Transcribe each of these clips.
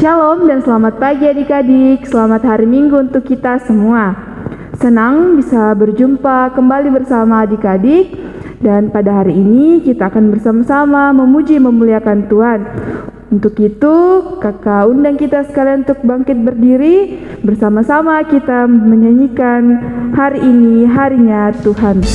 Shalom dan selamat pagi adik-adik, selamat hari Minggu untuk kita semua. Senang bisa berjumpa kembali bersama adik-adik, dan pada hari ini kita akan bersama-sama memuji memuliakan Tuhan. Untuk itu kakak undang kita sekalian untuk bangkit berdiri, bersama-sama kita menyanyikan hari ini harinya Tuhan.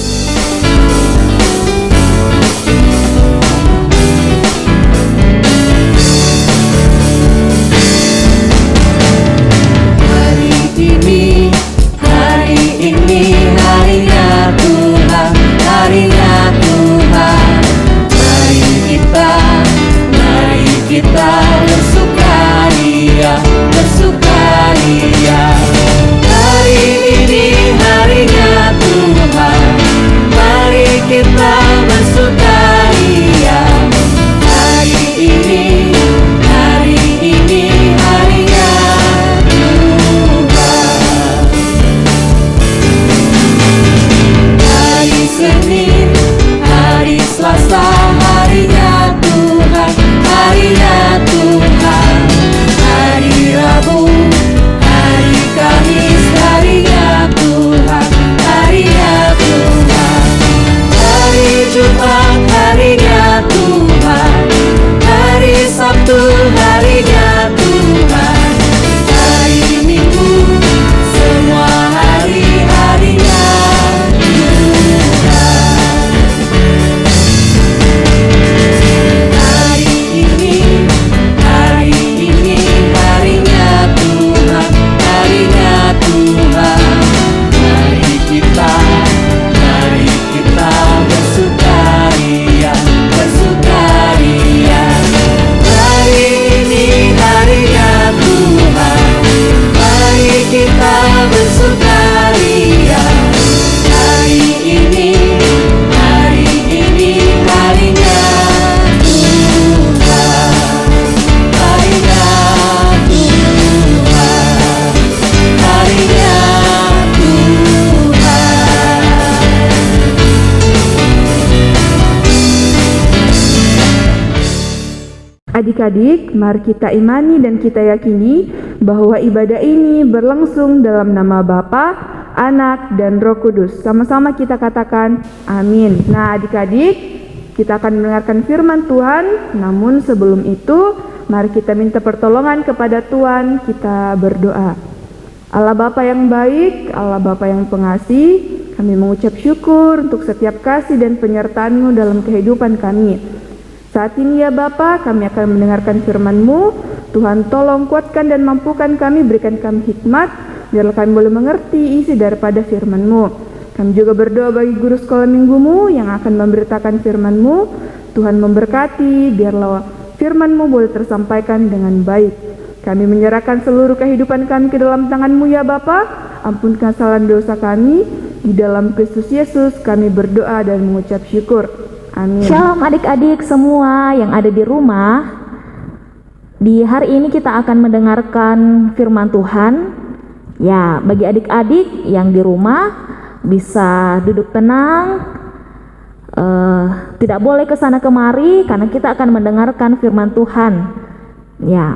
Adik-adik, mari kita imani dan kita yakini bahwa ibadah ini berlangsung dalam nama Bapa, Anak, dan Roh Kudus. Sama-sama kita katakan amin. Nah adik-adik, kita akan mendengarkan firman Tuhan. Namun sebelum itu, mari kita minta pertolongan kepada Tuhan. Kita berdoa. Allah Bapa yang baik, Allah Bapa yang pengasih, kami mengucap syukur untuk setiap kasih dan penyertaan-Mu dalam kehidupan kami. Saat ini ya Bapa, kami akan mendengarkan firman-Mu. Tuhan tolong kuatkan dan mampukan kami, berikan kami hikmat, biarlah kami boleh mengerti isi daripada firman-Mu. Kami juga berdoa bagi guru sekolah minggu-Mu yang akan memberitakan firman-Mu. Tuhan memberkati, biarlah firman-Mu boleh tersampaikan dengan baik. Kami menyerahkan seluruh kehidupan kami ke dalam tangan-Mu ya Bapa. Ampunkan kesalahan dosa kami. Di dalam Kristus Yesus kami berdoa dan mengucap syukur. Amin. Shalom adik-adik semua yang ada di rumah. Di hari ini kita akan mendengarkan firman Tuhan. Ya, bagi adik-adik yang di rumah bisa duduk tenang, tidak boleh ke sana kemari karena kita akan mendengarkan firman Tuhan. Ya,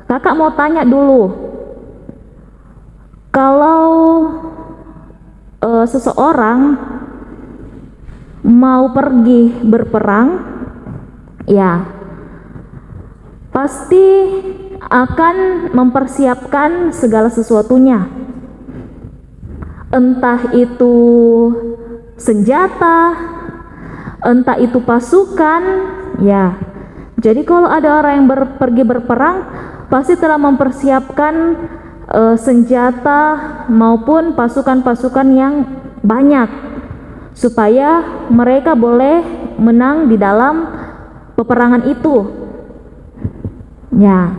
kakak mau tanya dulu, kalau seseorang mau pergi berperang, ya pasti akan mempersiapkan segala sesuatunya, entah itu senjata, entah itu pasukan, ya. Jadi kalau ada orang yang pergi berperang, pasti telah mempersiapkan senjata maupun pasukan-pasukan yang banyak, supaya mereka boleh menang di dalam peperangan itu. Ya,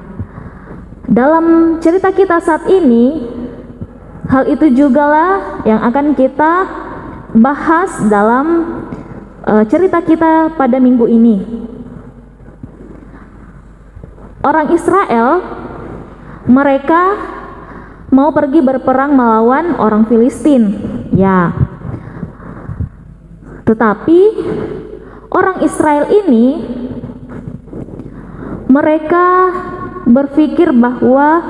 dalam cerita kita saat ini, hal itu jugalah yang akan kita bahas dalam cerita kita pada minggu ini. Orang Israel, mereka mau pergi berperang melawan orang Filistin, ya. Tetapi orang Israel ini mereka berpikir bahwa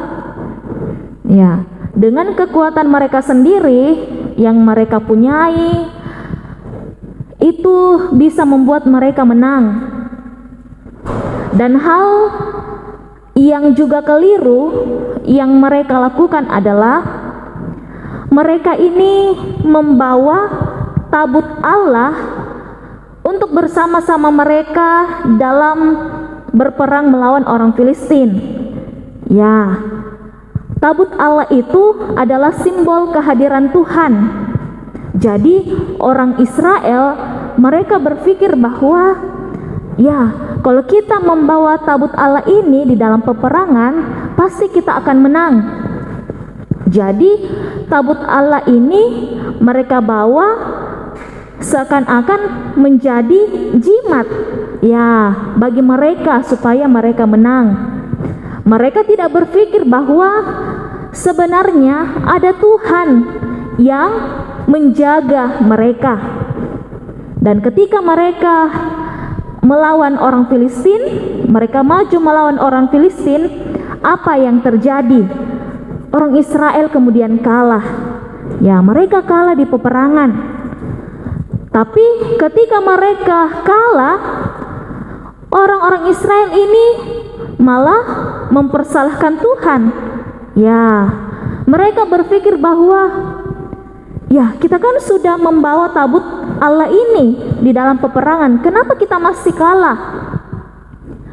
ya, dengan kekuatan mereka sendiri yang mereka punyai itu bisa membuat mereka menang. Dan hal yang juga keliru yang mereka lakukan adalah mereka ini membawa tabut Allah untuk bersama-sama mereka dalam berperang melawan orang Filistin. Ya, tabut Allah itu adalah simbol kehadiran Tuhan. Jadi orang Israel mereka berpikir bahwa ya, kalau kita membawa tabut Allah ini di dalam peperangan, pasti kita akan menang. Jadi tabut Allah ini mereka bawa seakan-akan menjadi jimat ya bagi mereka supaya mereka menang. Mereka tidak berpikir bahwa sebenarnya ada Tuhan yang menjaga mereka. Dan ketika mereka melawan orang Filistin, mereka maju melawan orang Filistin, apa yang terjadi? Orang Israel kemudian kalah. Ya, mereka kalah di peperangan. Tapi ketika mereka kalah, orang-orang Israel ini malah mempersalahkan Tuhan. Ya, mereka berpikir bahwa ya, kita kan sudah membawa tabut Allah ini di dalam peperangan, kenapa kita masih kalah?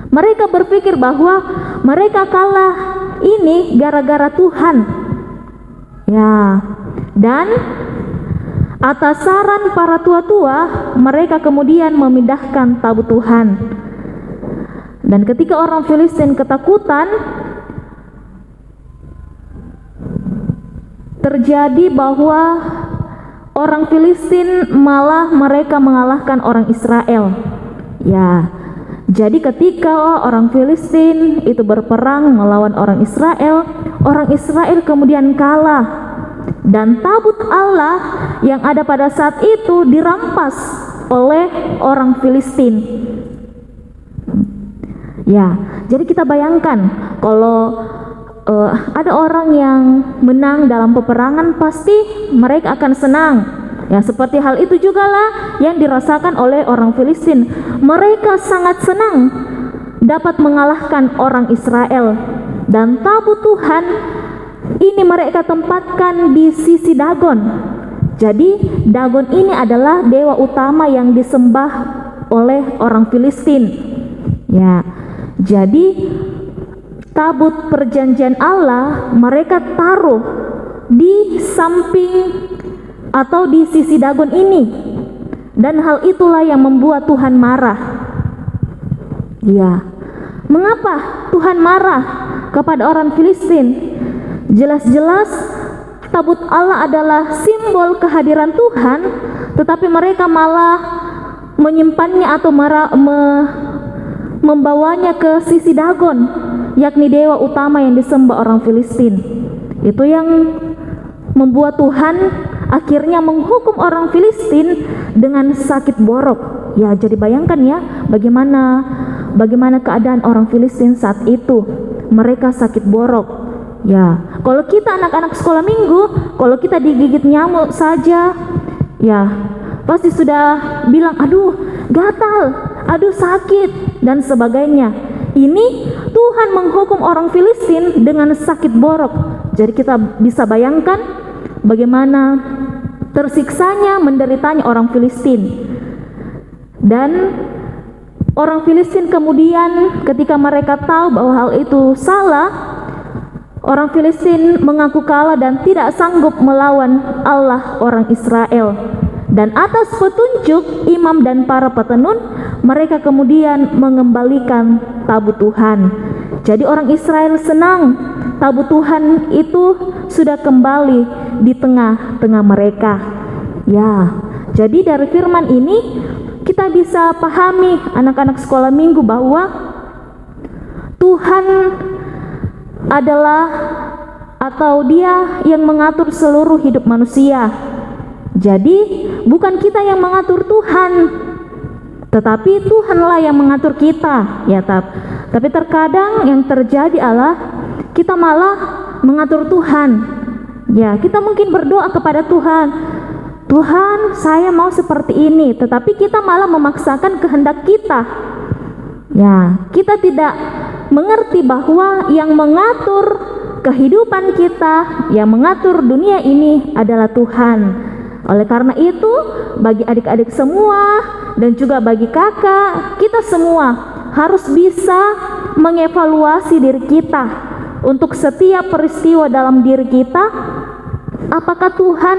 Mereka berpikir bahwa mereka kalah ini gara-gara Tuhan. Ya, dan atas saran para tua-tua, mereka kemudian memindahkan tabut Tuhan. Dan ketika orang Filistin ketakutan, terjadi bahwa orang Filistin malah mereka mengalahkan orang Israel. Ya, jadi ketika orang Filistin itu berperang melawan orang Israel kemudian kalah. Dan tabut Allah yang ada pada saat itu dirampas oleh orang Filistin. Ya, jadi kita bayangkan kalau ada orang yang menang dalam peperangan, pasti mereka akan senang. Ya, seperti hal itu juga lah yang dirasakan oleh orang Filistin. Mereka sangat senang dapat mengalahkan orang Israel. Dan tabut Tuhan ini mereka tempatkan di sisi Dagon. Jadi Dagon ini adalah dewa utama yang disembah oleh orang Filistin. Ya, jadi tabut perjanjian Allah mereka taruh di samping atau di sisi Dagon ini. Dan hal itulah yang membuat Tuhan marah. Ya, mengapa Tuhan marah kepada orang Filistin? Jelas-jelas tabut Allah adalah simbol kehadiran Tuhan, tetapi mereka malah menyimpannya atau membawanya ke sisi Dagon, yakni dewa utama yang disembah orang Filistin. Itu yang membuat Tuhan akhirnya menghukum orang Filistin dengan sakit borok. Ya, jadi bayangkan ya bagaimana keadaan orang Filistin saat itu. Mereka sakit borok. Ya, kalau kita anak-anak sekolah minggu, kalau kita digigit nyamuk saja, ya pasti sudah bilang, aduh gatal, aduh sakit, dan sebagainya. Ini Tuhan menghukum orang Filistin dengan sakit borok. Jadi kita bisa bayangkan bagaimana tersiksanya, menderitanya orang Filistin. Dan orang Filistin kemudian ketika mereka tahu bahwa hal itu salah, orang Filistin mengaku kalah dan tidak sanggup melawan Allah orang Israel. Dan atas petunjuk imam dan para petenun, mereka kemudian mengembalikan tabut Tuhan. Jadi orang Israel senang tabut Tuhan itu sudah kembali di tengah-tengah mereka. Ya, jadi dari firman ini kita bisa pahami anak-anak sekolah minggu bahwa Tuhan adalah atau Dia yang mengatur seluruh hidup manusia. Jadi bukan kita yang mengatur Tuhan, Tetapi Tuhanlah yang mengatur kita, ya tapi terkadang yang terjadi adalah kita malah mengatur Tuhan. Ya, kita mungkin berdoa kepada Tuhan, Tuhan, saya mau seperti ini, tetapi kita malah memaksakan kehendak kita. Ya, kita tidak mengerti bahwa yang mengatur kehidupan kita, yang mengatur dunia ini adalah Tuhan. Oleh karena itu, bagi adik-adik semua dan juga bagi kakak, kita semua harus bisa mengevaluasi diri kita untuk setiap peristiwa dalam diri kita. Apakah Tuhan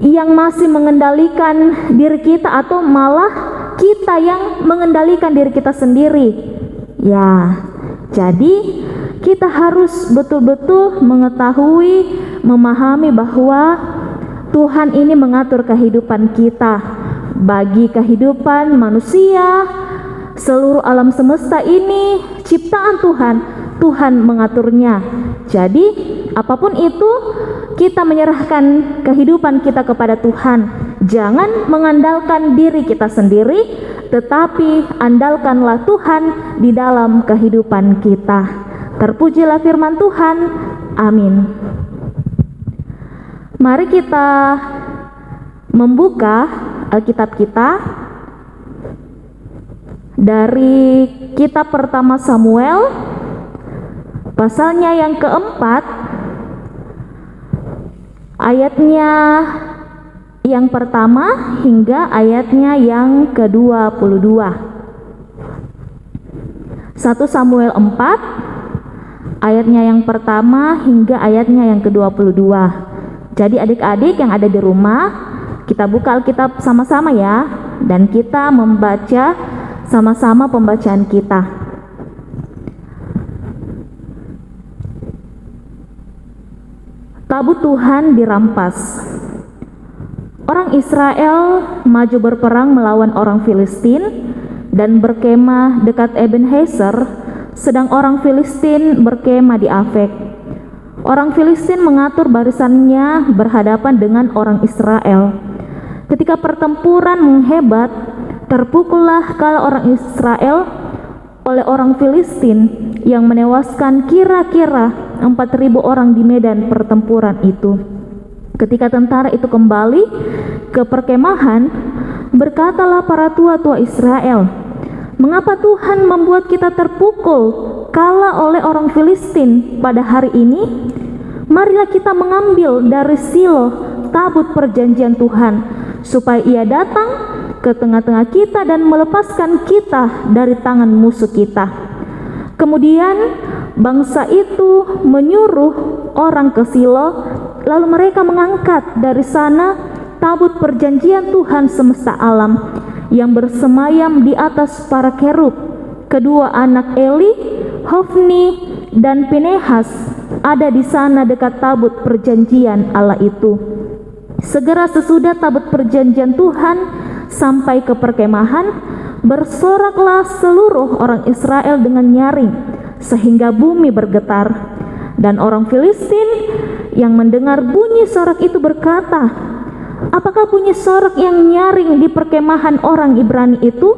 yang masih mengendalikan diri kita atau malah kita yang mengendalikan diri kita sendiri? Ya, jadi kita harus betul-betul mengetahui, memahami bahwa Tuhan ini mengatur kehidupan kita. Bagi kehidupan manusia, seluruh alam semesta ini ciptaan Tuhan, Tuhan mengaturnya. Jadi apapun itu, kita menyerahkan kehidupan kita kepada Tuhan. Jangan mengandalkan diri kita sendiri, tetapi andalkanlah Tuhan di dalam kehidupan kita. Terpujilah firman Tuhan. Amin. Mari kita membuka Alkitab kita dari kitab pertama Samuel, pasalnya yang keempat, ayatnya yang pertama hingga ayatnya yang ke-22. 1 Samuel 4, ayatnya yang pertama hingga ayatnya yang ke-22. Jadi adik-adik yang ada di rumah, kita buka Alkitab sama-sama ya, dan kita membaca sama-sama pembacaan kita. Tabut Tuhan dirampas. Orang Israel maju berperang melawan orang Filistin dan berkemah dekat Ebenezer, sedang orang Filistin berkemah di Afek. Orang Filistin mengatur barisannya berhadapan dengan orang Israel. Ketika pertempuran menghebat, terpukullah kala orang Israel oleh orang Filistin yang menewaskan kira-kira 4.000 orang di medan pertempuran itu. Ketika tentara itu kembali ke perkemahan, berkatalah para tua-tua Israel, "Mengapa Tuhan membuat kita terpukul kalah oleh orang Filistin pada hari ini? Marilah kita mengambil dari Silo tabut perjanjian Tuhan, supaya ia datang ke tengah-tengah kita dan melepaskan kita dari tangan musuh kita." Kemudian bangsa itu menyuruh orang ke Silo, lalu mereka mengangkat dari sana tabut perjanjian Tuhan semesta alam yang bersemayam di atas para kerub. Kedua anak Eli, Hofni dan Pinehas, ada di sana dekat tabut perjanjian Allah itu. Segera sesudah tabut perjanjian Tuhan sampai ke perkemahan, bersoraklah seluruh orang Israel dengan nyaring sehingga bumi bergetar. Dan orang Filistin yang mendengar bunyi sorak itu berkata, "Apakah bunyi sorak yang nyaring di perkemahan orang Ibrani itu?"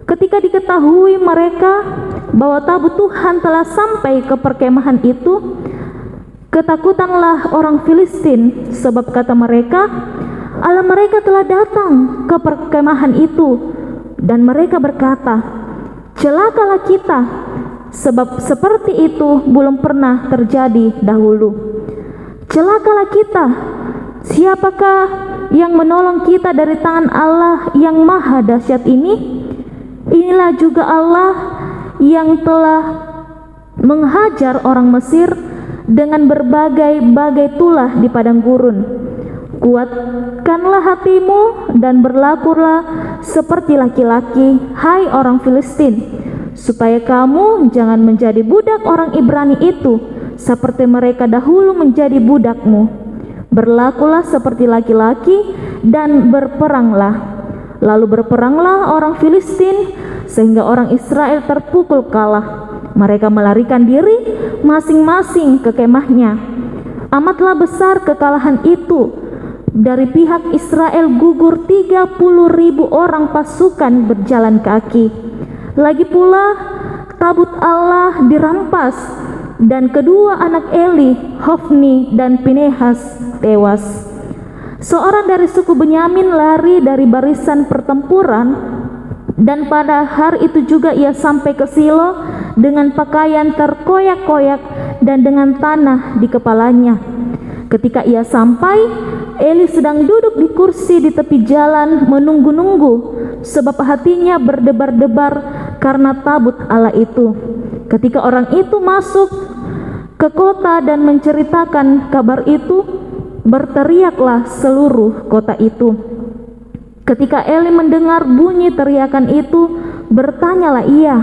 Ketika diketahui mereka bahwa tabut Tuhan telah sampai ke perkemahan itu, ketakutanlah orang Filistin, sebab kata mereka, Allah mereka telah datang ke perkemahan itu. Dan mereka berkata, "Celakalah kita, sebab seperti itu belum pernah terjadi dahulu. Celakalah kita, siapakah yang menolong kita dari tangan Allah yang maha dahsyat ini? Inilah juga Allah yang telah menghajar orang Mesir dengan berbagai-bagai tulah di padang gurun. Kuatkanlah hatimu dan berlakulah seperti laki-laki, hai orang Filistin, supaya kamu jangan menjadi budak orang Ibrani itu, seperti mereka dahulu menjadi budakmu. Berlakulah seperti laki-laki dan berperanglah." Lalu berperanglah orang Filistin sehingga orang Israel terpukul kalah. Mereka melarikan diri masing-masing ke kemahnya. Amatlah besar kekalahan itu, Dari pihak Israel gugur 30.000 orang pasukan berjalan kaki. Lagi pula tabut Allah dirampas dan kedua anak Eli, Hofni dan Pinehas tewas. Seorang dari suku Benyamin lari dari barisan pertempuran, dan pada hari itu juga ia sampai ke Silo dengan pakaian terkoyak-koyak dan dengan tanah di kepalanya. Ketika ia sampai, Eli sedang duduk di kursi di tepi jalan menunggu-nunggu, sebab hatinya berdebar-debar karena tabut Allah itu. Ketika orang itu masuk ke kota dan menceritakan kabar itu, berteriaklah seluruh kota itu. Ketika Eli mendengar bunyi teriakan itu, bertanyalah ia,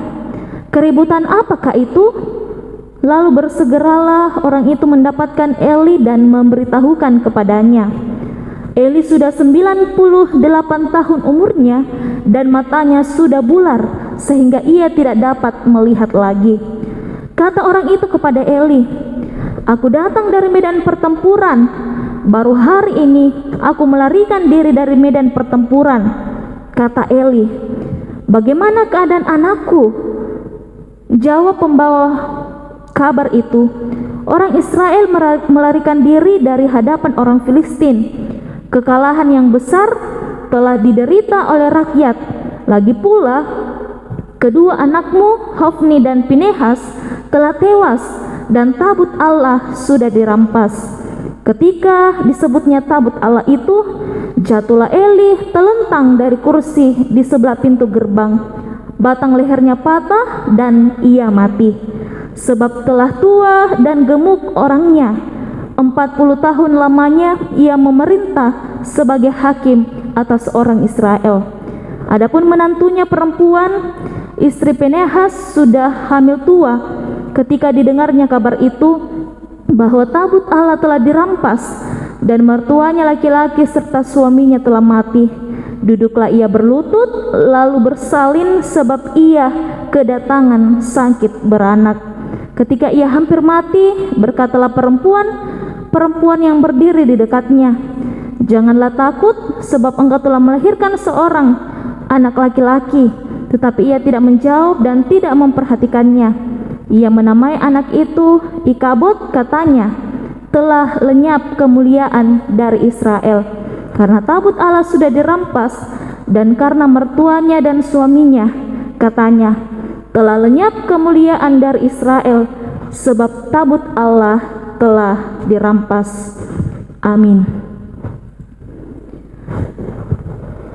"Keributan apakah itu?" Lalu bersegeralah orang itu mendapatkan Eli dan memberitahukan kepadanya. Eli sudah 98 tahun umurnya dan matanya sudah bular sehingga ia tidak dapat melihat lagi. Kata orang itu kepada Eli, "Aku datang dari medan pertempuran. Baru hari ini aku melarikan diri dari medan pertempuran." Kata Eli, "Bagaimana keadaan anakku?" Jawab pembawa kabar itu, "Orang Israel melarikan diri dari hadapan orang Filistin. Kekalahan yang besar telah diderita oleh rakyat. Lagi pula kedua anakmu Hofni dan Pinehas telah tewas dan tabut Allah sudah dirampas." Ketika disebutnya tabut Allah itu, jatuhlah Eli telentang dari kursi di sebelah pintu gerbang. Batang lehernya patah dan ia mati, sebab telah tua dan gemuk orangnya. 40 tahun lamanya ia memerintah sebagai hakim atas orang Israel. Adapun menantunya perempuan, istri Pinehas, sudah hamil tua. Ketika didengarnya kabar itu, bahwa tabut Allah telah dirampas dan mertuanya laki-laki serta suaminya telah mati, duduklah ia berlutut lalu bersalin sebab ia kedatangan sakit beranak. Ketika ia hampir mati, berkatalah perempuan yang berdiri di dekatnya, "Janganlah takut, sebab engkau telah melahirkan seorang anak laki-laki." Tetapi ia tidak menjawab dan tidak memperhatikannya. Ia menamai anak itu Ikabod, katanya, "Telah lenyap kemuliaan dari Israel, karena tabut Allah sudah dirampas, dan karena mertuanya dan suaminya," katanya, "telah lenyap kemuliaan dari Israel, sebab tabut Allah telah dirampas." Amin.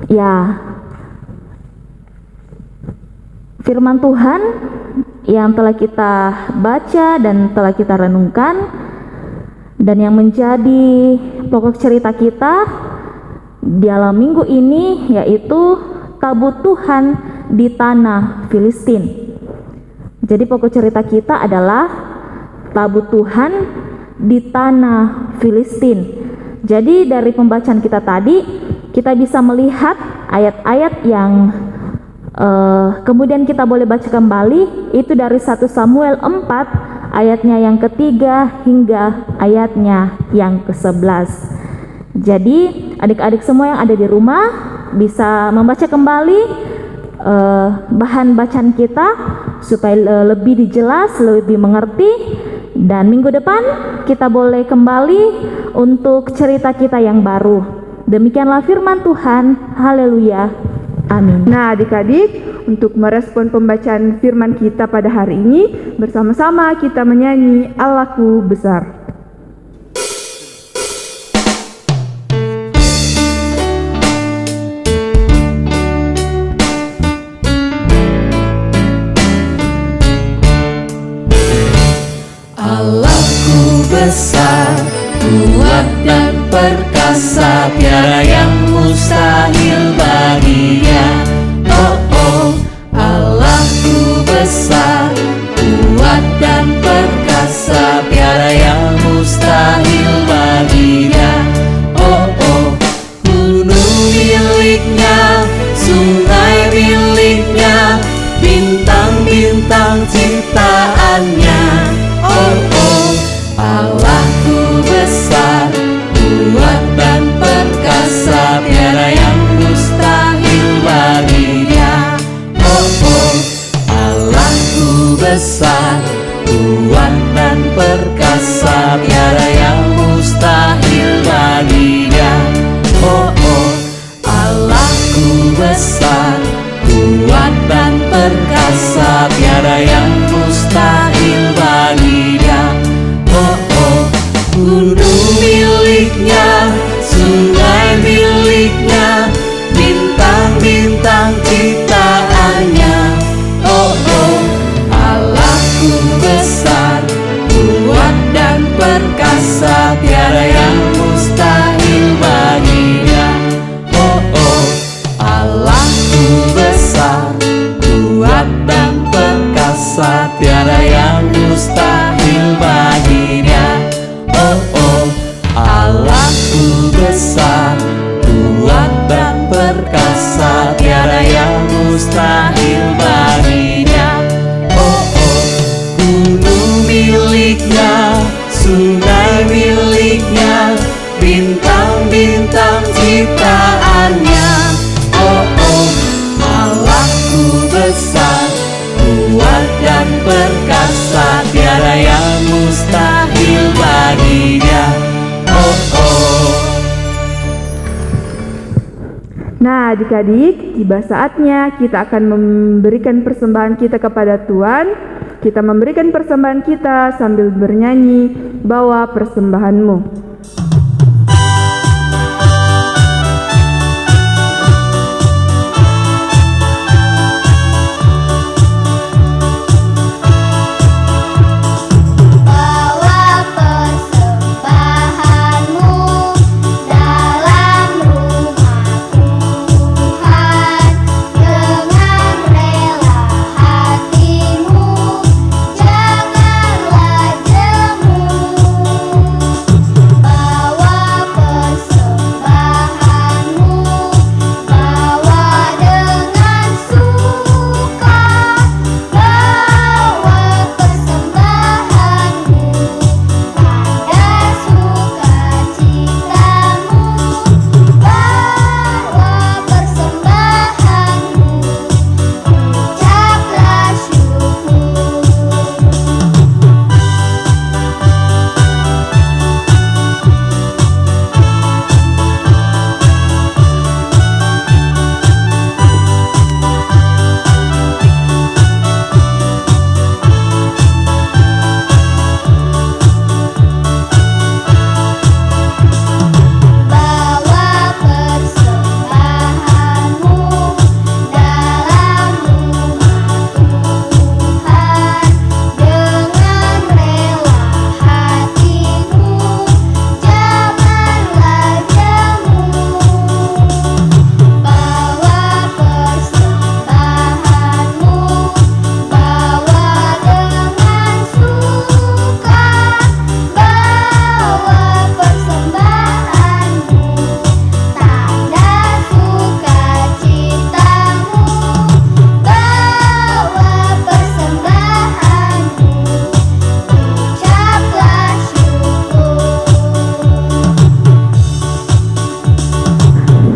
Ya, firman Tuhan yang telah kita baca dan telah kita renungkan, dan yang menjadi pokok cerita kita dalam minggu ini, yaitu tabut Tuhan di tanah Filistin. Jadi pokok cerita kita adalah tabut Tuhan di tanah Filistin. Jadi dari pembacaan kita tadi, kita bisa melihat ayat-ayat yang kemudian kita boleh baca kembali, itu dari 1 Samuel 4 ayatnya yang ketiga hingga ayatnya yang ke-11. Jadi adik-adik semua yang ada di rumah bisa membaca kembali bahan bacaan kita supaya lebih dijelas, lebih mengerti, dan minggu depan kita boleh kembali untuk cerita kita yang baru. Demikianlah firman Tuhan. Haleluya. Amin. Nah, adik-adik, untuk merespon pembacaan firman kita pada hari ini, bersama-sama kita menyanyi Allahku Besar. Allahku besar, kuat dan perkasa, tiada yang mustahil baginya. Oh oh, Allahku besar, kuat dan perkasa, tiada yang mustahil baginya. Oh oh, gunung miliknya, sungai miliknya, bintang-bintang ciptaannya. Oh oh, Allahku besar, kuat sungai miliknya, bintang-bintang ciptaannya. Oh oh, Allahku besar, kuat dan perkasa, tiada yang mustahil baginya. Oh oh. Nah, adik-adik, tiba saatnya kita akan memberikan persembahan kita kepada Tuhan. Kita memberikan persembahan kita sambil bernyanyi, bawa persembahanmu.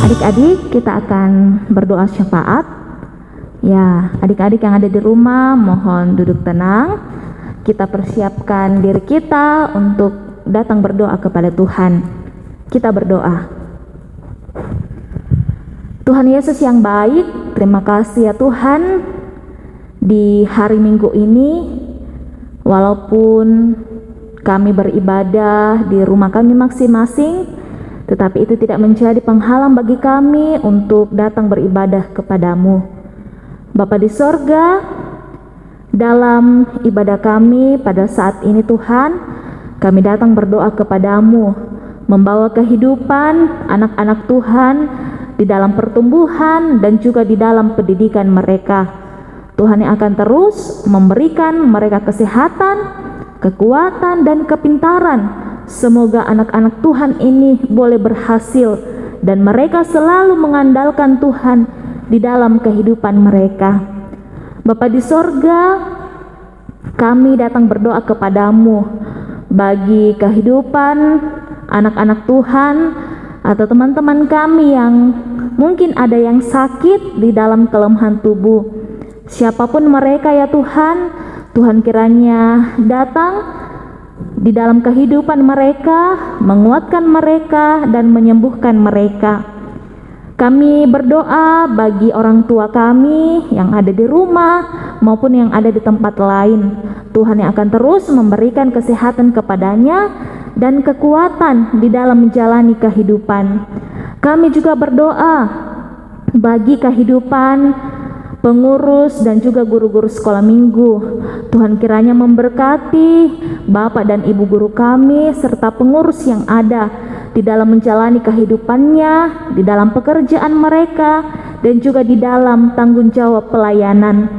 Adik-adik, kita akan berdoa syafaat. Ya, adik-adik yang ada di rumah mohon duduk tenang. Kita persiapkan diri kita untuk datang berdoa kepada Tuhan. Kita berdoa. Tuhan Yesus yang baik, terima kasih ya Tuhan, di hari Minggu ini walaupun kami beribadah di rumah kami masing-masing, tetapi itu tidak menjadi penghalang bagi kami untuk datang beribadah kepadamu. Bapa di sorga, dalam ibadah kami pada saat ini Tuhan, kami datang berdoa kepadamu, membawa kehidupan anak-anak Tuhan di dalam pertumbuhan dan juga di dalam pendidikan mereka. Tuhan yang akan terus memberikan mereka kesehatan, kekuatan dan kepintaran. Semoga anak-anak Tuhan ini boleh berhasil dan mereka selalu mengandalkan Tuhan di dalam kehidupan mereka. Bapa di sorga, kami datang berdoa kepadamu bagi kehidupan anak-anak Tuhan atau teman-teman kami yang mungkin ada yang sakit di dalam kelemahan tubuh. Siapapun mereka ya Tuhan, Tuhan kiranya datang di dalam kehidupan mereka, menguatkan mereka dan menyembuhkan mereka. Kami berdoa bagi orang tua kami yang ada di rumah maupun yang ada di tempat lain. Tuhan yang akan terus memberikan kesehatan kepadanya dan kekuatan di dalam menjalani kehidupan. Kami juga berdoa bagi kehidupan pengurus dan juga guru-guru sekolah minggu. Tuhan kiranya memberkati Bapak dan Ibu guru kami serta pengurus yang ada di dalam menjalani kehidupannya, di dalam pekerjaan mereka dan juga di dalam tanggung jawab pelayanan.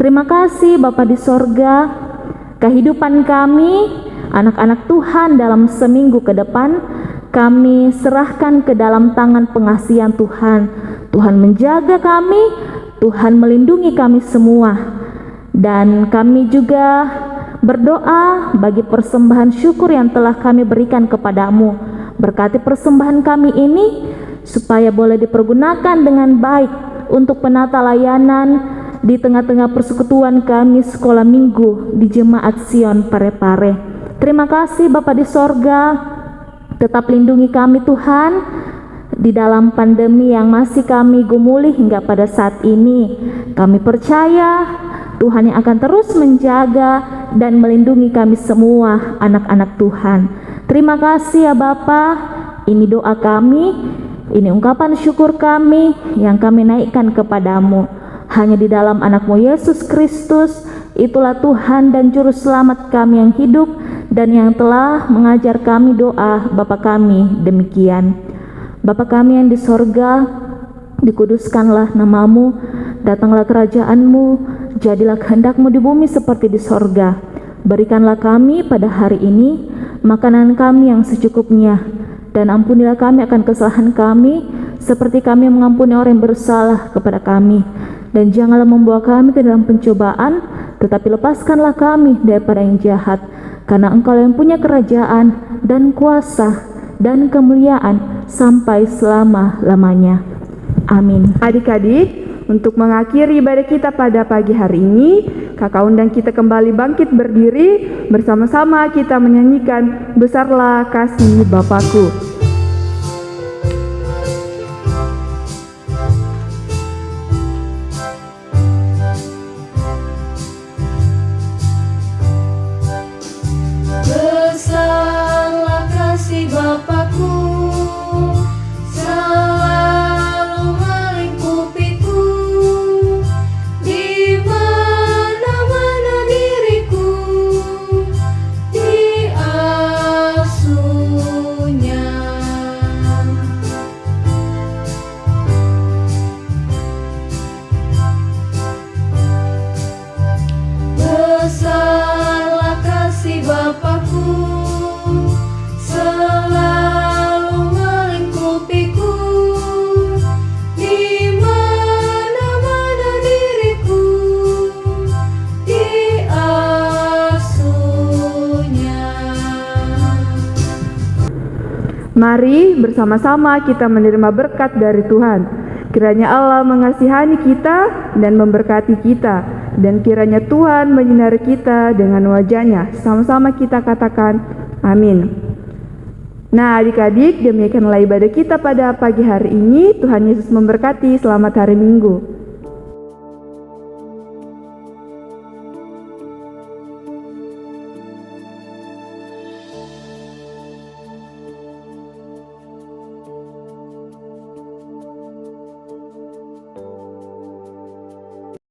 Terima kasih Bapa di sorga, kehidupan kami anak-anak Tuhan dalam seminggu ke depan kami serahkan ke dalam tangan pengasihan Tuhan. Tuhan menjaga kami, Tuhan melindungi kami semua, dan kami juga berdoa bagi persembahan syukur yang telah kami berikan kepadamu. Berkati persembahan kami ini supaya boleh dipergunakan dengan baik untuk penata layanan di tengah-tengah persekutuan kami sekolah minggu di Jemaat Sion Parepare. Terima kasih Bapa di sorga, tetap lindungi kami Tuhan di dalam pandemi yang masih kami gumuli hingga pada saat ini. Kami percaya Tuhan yang akan terus menjaga dan melindungi kami semua anak-anak Tuhan. Terima kasih ya Bapa, ini doa kami, ini ungkapan syukur kami yang kami naikkan kepadamu. Hanya di dalam anakmu Yesus Kristus, itulah Tuhan dan Juru Selamat kami yang hidup dan yang telah mengajar kami doa Bapa kami demikian. Bapa kami yang di sorga, dikuduskanlah namamu, datanglah kerajaanmu, jadilah kehendakmu di bumi seperti di sorga. Berikanlah kami pada hari ini makanan kami yang secukupnya, dan ampunilah kami akan kesalahan kami, seperti kami mengampuni orang yang bersalah kepada kami. Dan janganlah membawa kami ke dalam pencobaan, tetapi lepaskanlah kami daripada yang jahat. Karena Engkau yang punya kerajaan dan kuasa dan kemuliaan sampai selama-lamanya. Amin. Adik-adik, untuk mengakhiri ibadah kita pada pagi hari ini, Kakak undang kita kembali bangkit berdiri, bersama-sama kita menyanyikan Besarlah Kasih Bapakku. Besarlah kasih Bapakku, selalu melingkupiku, di mana-mana diriku diasuhnya. Besarlah kasih Bapakku, selalu melingkupiku, di mana-mana diriku diasuhnya. Mari bersama-sama kita menerima berkat dari Tuhan. Kiranya Allah mengasihani kita dan memberkati kita, dan kiranya Tuhan menyinari kita dengan wajah-Nya. Sama-sama kita katakan amin. Nah adik-adik, demikianlah ibadah kita pada pagi hari ini. Tuhan Yesus memberkati. Selamat hari Minggu.